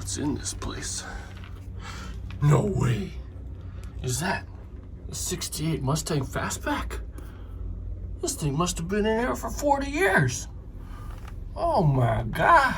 what's in this place. No way. Is that a 68 Mustang Fastback? This thing must have been in there for 40 years. Oh my God.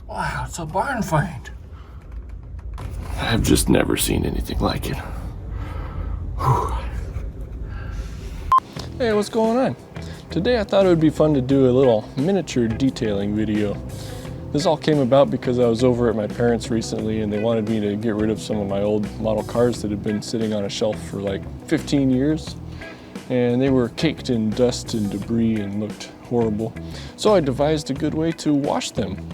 Wow, it's a barn find. I've just never seen anything like it. Whew. Hey, what's going on? Today I thought it would be fun to do a little miniature detailing video. This all came about because I was over at my parents' recently and they wanted me to get rid of some of my old model cars that had been sitting on a shelf for like 15 years. And they were caked in dust and debris and looked horrible. So I devised a good way to wash them.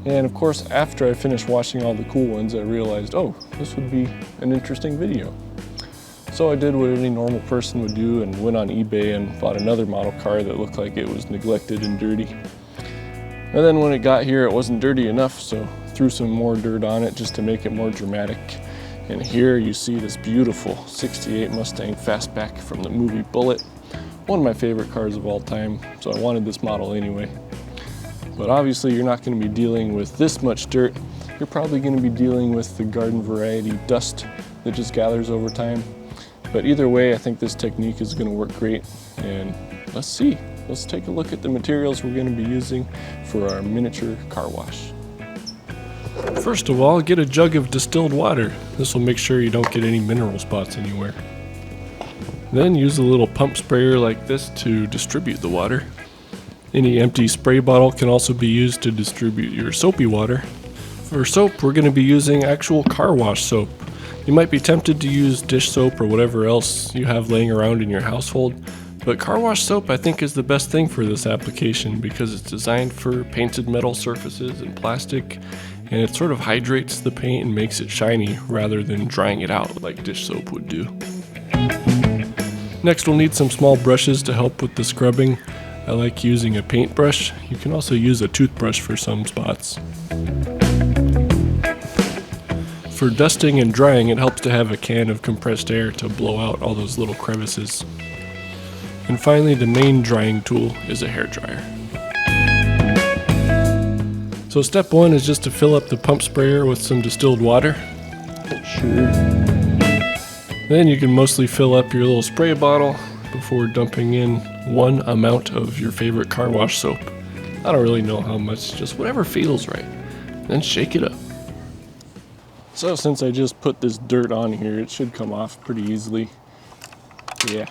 And of course, after I finished washing all the cool ones, I realized, oh, this would be an interesting video. So I did what any normal person would do and went on eBay and bought another model car that looked like it was neglected and dirty. And then when it got here, it wasn't dirty enough, so threw some more dirt on it just to make it more dramatic. And here you see this beautiful 68 Mustang Fastback from the movie Bullitt. One of my favorite cars of all time, so I wanted this model anyway. But obviously you're not going to be dealing with this much dirt. You're probably going to be dealing with the garden variety dust that just gathers over time. But either way, I think this technique is going to work great. And let's see. Let's take a look at the materials we're going to be using for our miniature car wash. First of all, get a jug of distilled water. This will make sure you don't get any mineral spots anywhere. Then use a little pump sprayer like this to distribute the water. Any empty spray bottle can also be used to distribute your soapy water. For soap, we're going to be using actual car wash soap. You might be tempted to use dish soap or whatever else you have laying around in your household, but car wash soap I think is the best thing for this application because it's designed for painted metal surfaces and plastic, and it sort of hydrates the paint and makes it shiny rather than drying it out like dish soap would do. Next we'll need some small brushes to help with the scrubbing. I like using a paintbrush. You can also use a toothbrush for some spots. For dusting and drying, it helps to have a can of compressed air to blow out all those little crevices. And finally, the main drying tool is a hairdryer. So step one is just to fill up the pump sprayer with some distilled water. Sure. Then you can mostly fill up your little spray bottle before dumping in one amount of your favorite car wash soap. I don't really know how much, just whatever feels right. Then shake it up. So since I just put this dirt on here, it should come off pretty easily. Yeah.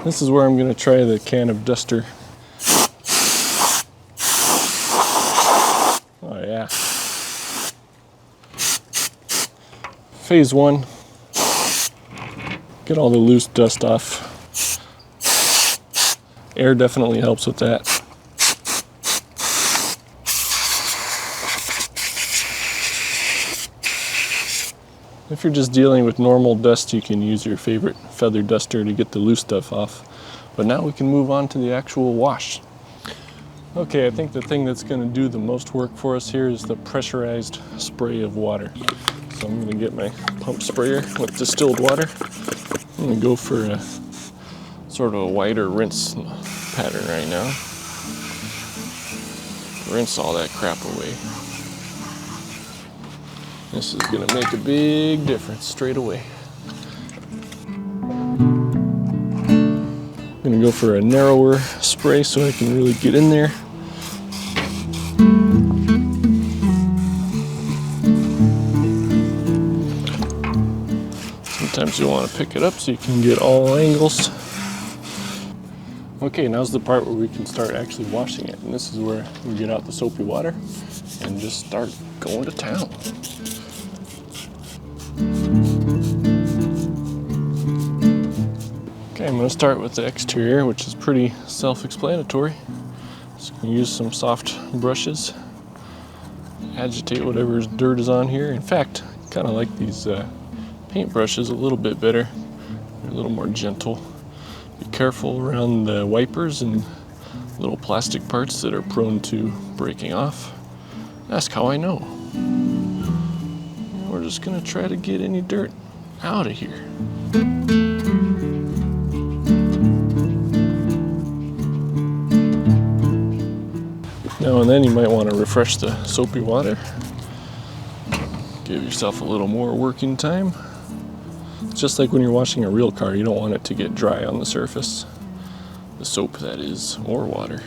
This is where I'm going to try the can of duster. Oh yeah. Phase one. Get all the loose dust off. Air definitely helps with that. If you're just dealing with normal dust, you can use your favorite feather duster to get the loose stuff off. But now we can move on to the actual wash. Okay, I think the thing that's going to do the most work for us here is the pressurized spray of water. So I'm going to get my pump sprayer with distilled water. I'm going to go for a sort of a wider rinse pattern right now. Rinse all that crap away. This is going to make a big difference straight away. I'm going to go for a narrower spray so I can really get in there. Sometimes you want to pick it up so you can get all angles. Okay, now's the part where we can start actually washing it. And this is where we get out the soapy water and just start going to town. Okay, I'm going to start with the exterior, which is pretty self-explanatory. Just going to use some soft brushes, agitate whatever dirt is on here. In fact, I kind of like these paint brushes a little bit better. They're a little more gentle. Be careful around the wipers and little plastic parts that are prone to breaking off. Ask how I know. We're just going to try to get any dirt out of here. Now now and then you might want to refresh the soapy water. Give yourself a little more working time. It's just like when you're washing a real car, you don't want it to get dry on the surface. The soap, that is, or water.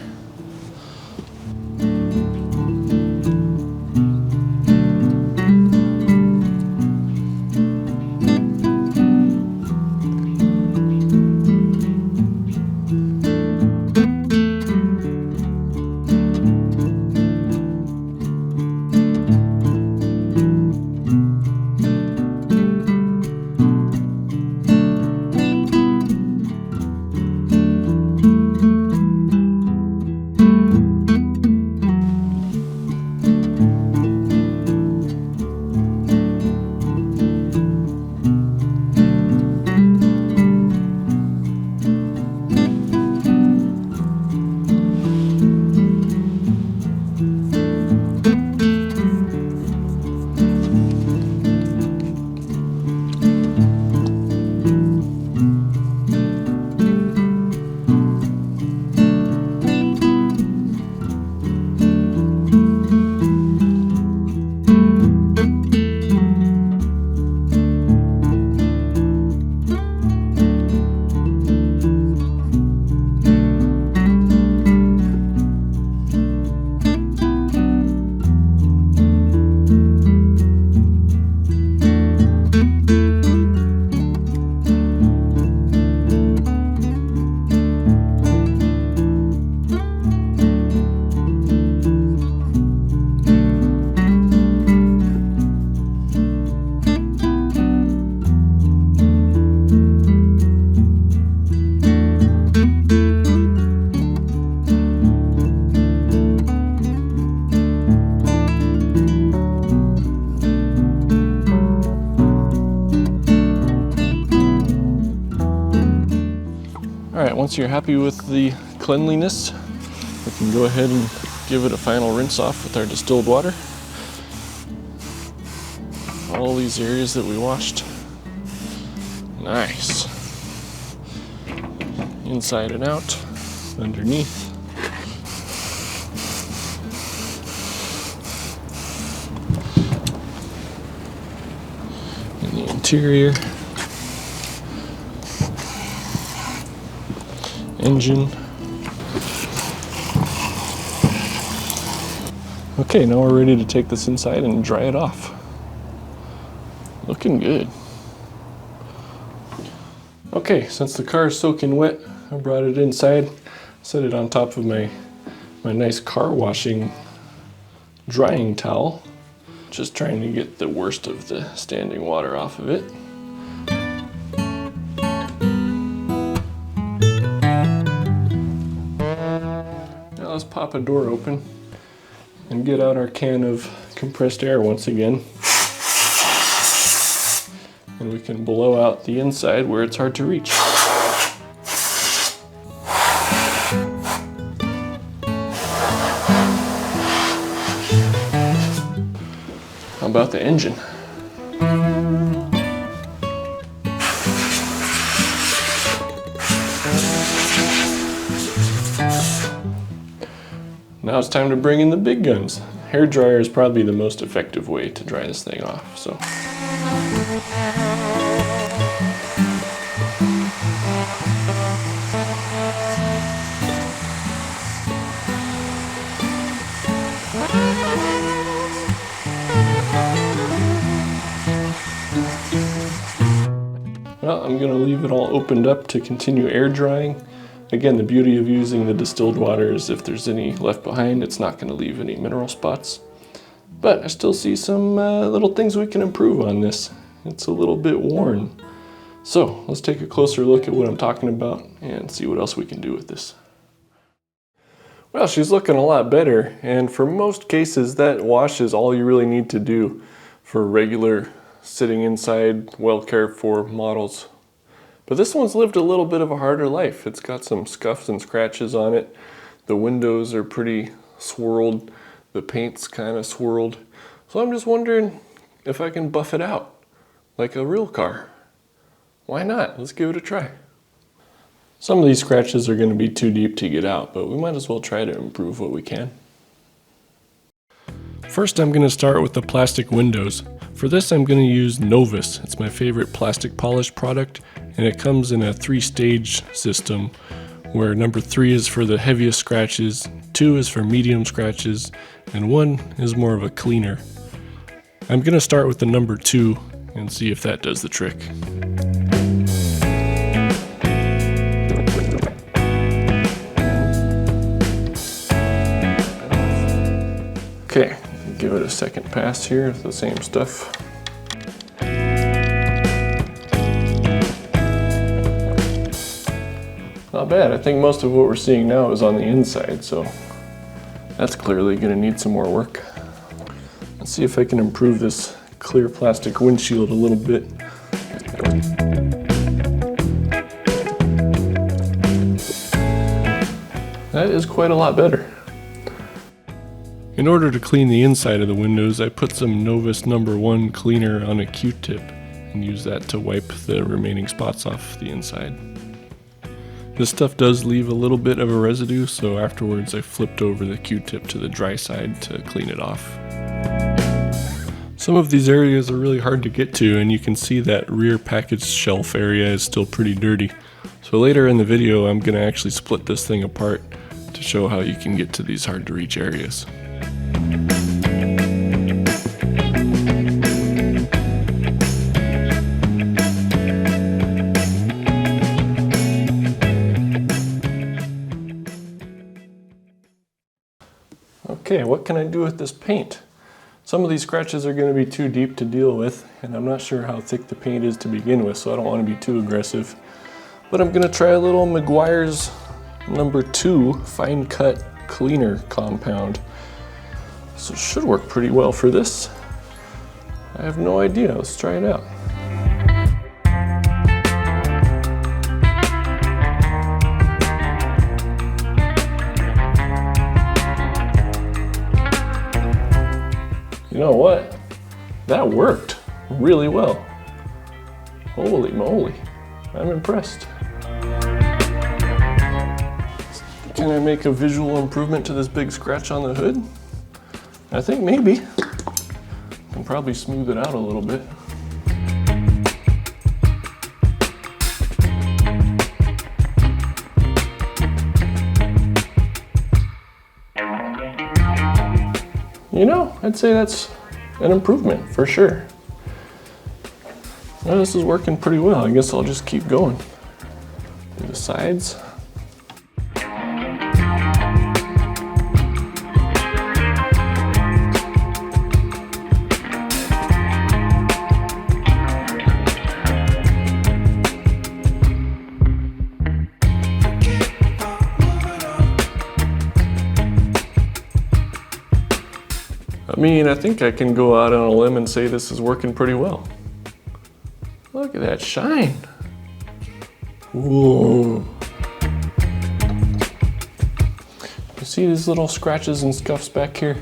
Alright, once you're happy with the cleanliness, we can go ahead and give it a final rinse off with our distilled water. All these areas that we washed. Nice. Inside and out, underneath. In the interior. Engine. Okay, now we're ready to take this inside and dry it off. Looking good. Okay, since the car is soaking wet, I brought it inside, set it on top of my nice car washing drying towel. Just trying to get the worst of the standing water off of it. Let's pop a door open and get out our can of compressed air once again. And we can blow out the inside where it's hard to reach. How about the engine? Now it's time to bring in the big guns. Hair dryer is probably the most effective way to dry this thing off, so. Well, I'm gonna leave it all opened up to continue air drying. Again, the beauty of using the distilled water is if there's any left behind, it's not going to leave any mineral spots. But I still see some little things we can improve on this. It's a little bit worn. So let's take a closer look at what I'm talking about and see what else we can do with this. Well, she's looking a lot better, and for most cases that wash is all you really need to do for regular sitting inside, well cared for models. But this one's lived a little bit of a harder life. It's got some scuffs and scratches on it. The windows are pretty swirled. The paint's kind of swirled. So I'm just wondering if I can buff it out like a real car. Why not? Let's give it a try. Some of these scratches are going to be too deep to get out, but we might as well try to improve what we can. First, I'm going to start with the plastic windows. For this, I'm going to use Novus. It's my favorite plastic polish product, and it comes in a 3-stage system where number 3 is for the heaviest scratches, 2 is for medium scratches, and 1 is more of a cleaner. I'm going to start with the number 2 and see if that does the trick. Okay, give it a second pass here with the same stuff. Not bad. I think most of what we're seeing now is on the inside, so that's clearly going to need some more work. Let's see if I can improve this clear plastic windshield a little bit. That is quite a lot better. In order to clean the inside of the windows, I put some Novus number 1 cleaner on a Q-tip and use that to wipe the remaining spots off the inside. This stuff does leave a little bit of a residue, so afterwards I flipped over the Q-tip to the dry side to clean it off. Some of these areas are really hard to get to, and you can see that rear package shelf area is still pretty dirty. So later in the video I'm going to actually split this thing apart to show how you can get to these hard to reach areas. Okay, what can I do with this paint? Some of these scratches are going to be too deep to deal with, and I'm not sure how thick the paint is to begin with, so I don't want to be too aggressive. But I'm going to try a little Meguiar's number 2 fine cut cleaner compound. So it should work pretty well for this. I have no idea. Let's try it out. You know what? That worked really well. Holy moly. I'm impressed. Can I make a visual improvement to this big scratch on the hood? I think maybe. I can probably smooth it out a little bit. You know, I'd say that's an improvement for sure. Well, this is working pretty well. I guess I'll just keep going. Do the sides. I think I can go out on a limb and say this is working pretty well. Look at that shine. Whoa. You see these little scratches and scuffs back here?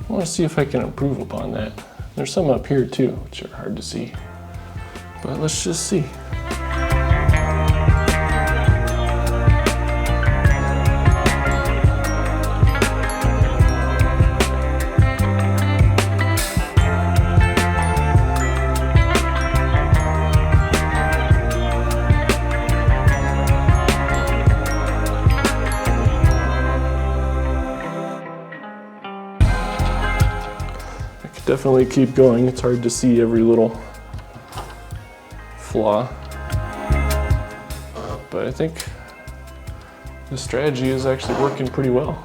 I want to see if I can improve upon that. There's some up here too, which are hard to see. But let's just see. Definitely keep going. It's hard to see every little flaw, but I think the strategy is actually working pretty well.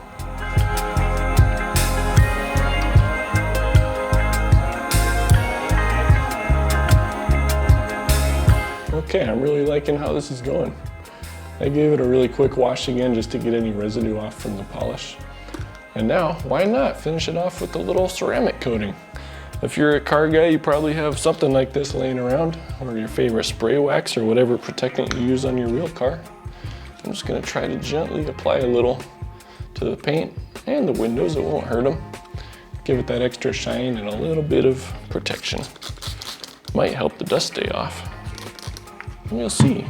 Okay, I'm really liking how this is going. I gave it a really quick wash again just to get any residue off from the polish. And now, why not finish it off with a little ceramic coating? If you're a car guy, you probably have something like this laying around, or your favorite spray wax or whatever protectant you use on your real car. I'm just gonna try to gently apply a little to the paint and the windows, it won't hurt them. Give it that extra shine and a little bit of protection. Might help the dust stay off. And we'll see.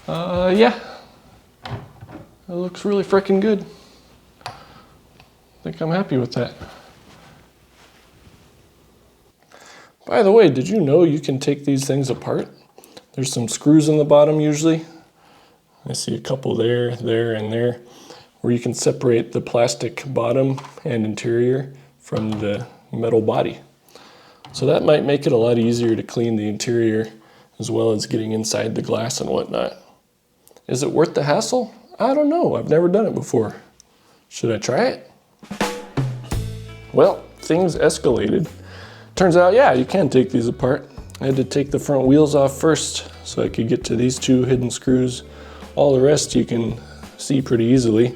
Yeah, it looks really freaking good. I think I'm happy with that. By the way, did you know you can take these things apart? There's some screws in the bottom usually. I see a couple there, there, and there, where you can separate the plastic bottom and interior from the metal body. So that might make it a lot easier to clean the interior as well as getting inside the glass and whatnot. Is it worth the hassle? I don't know, I've never done it before. Should I try it? Well, things escalated. Turns out, yeah, you can take these apart. I had to take the front wheels off first so I could get to these two hidden screws. All the rest you can see pretty easily.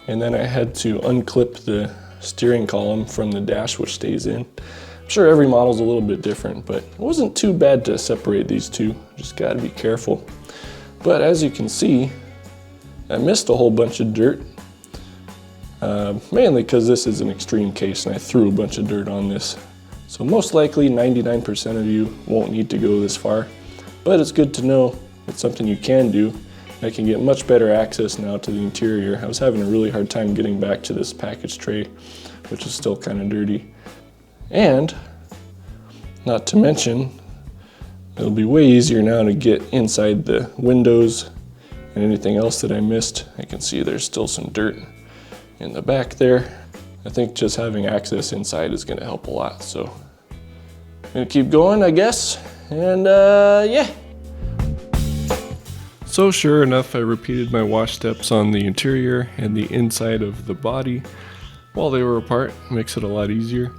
And then I had to unclip the steering column from the dash, which stays in. I'm sure every model's a little bit different, but it wasn't too bad to separate these two. Just gotta be careful. But as you can see, I missed a whole bunch of dirt. Mainly because this is an extreme case and I threw a bunch of dirt on this. So most likely 99% of you won't need to go this far, but it's good to know it's something you can do. I can get much better access now to the interior. I was having a really hard time getting back to this package tray, which is still kind of dirty. And not to mention, it'll be way easier now to get inside the windows and anything else that I missed. I can see there's still some dirt in the back there. I think just having access inside is gonna help a lot. So I'm gonna keep going, I guess. And yeah. So sure enough, I repeated my wash steps on the interior and the inside of the body while they were apart. Makes it a lot easier.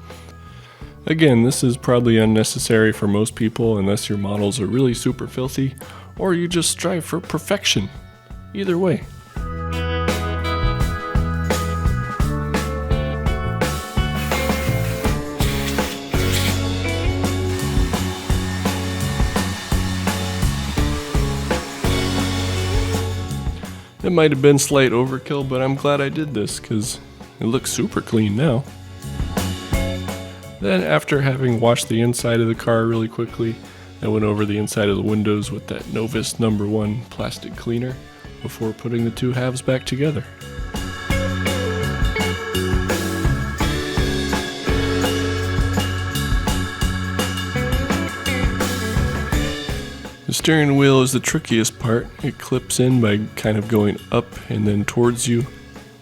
Again, this is probably unnecessary for most people unless your models are really super filthy or you just strive for perfection. Either way. It might have been slight overkill, but I'm glad I did this because it looks super clean now. Then after having washed the inside of the car really quickly, I went over the inside of the windows with that Novus No. 1 plastic cleaner before putting the two halves back together. The steering wheel is the trickiest part. It clips in by kind of going up and then towards you.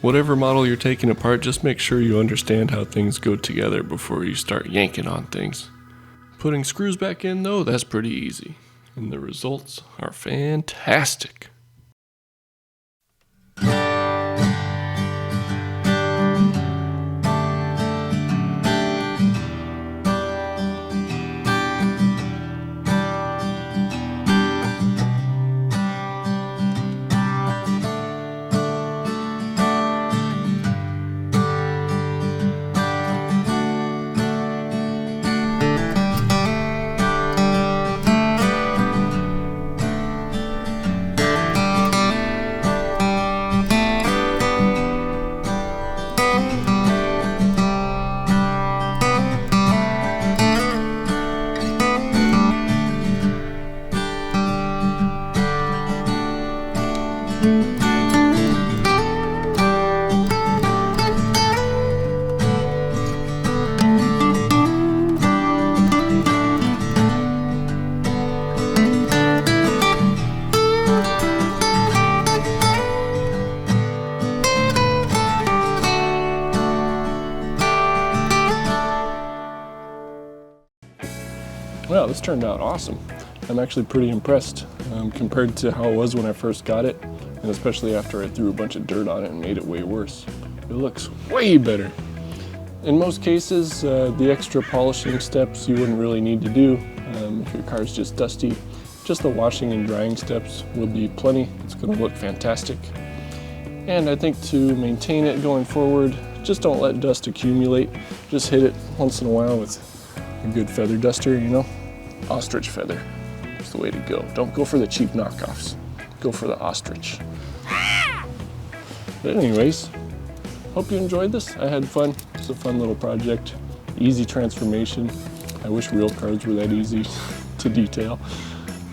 Whatever model you're taking apart, just make sure you understand how things go together before you start yanking on things. Putting screws back in though, that's pretty easy. And the results are fantastic. Well, this turned out awesome. I'm actually pretty impressed compared to how it was when I first got it, and especially after I threw a bunch of dirt on it and made it way worse. It looks way better. In most cases, the extra polishing steps you wouldn't really need to do if your car's just dusty. Just the washing and drying steps will be plenty. It's going to look fantastic. And I think to maintain it going forward, just don't let dust accumulate. Just hit it once in a while with a good feather duster, you know? Ostrich feather. That's the way to go. Don't go for the cheap knockoffs. Go for the ostrich. But anyways, hope you enjoyed this. I had fun. It's a fun little project. Easy transformation. I wish real cars were that easy to detail.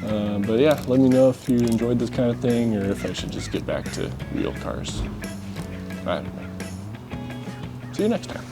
But yeah, let me know if you enjoyed this kind of thing or if I should just get back to real cars. All right. See you next time.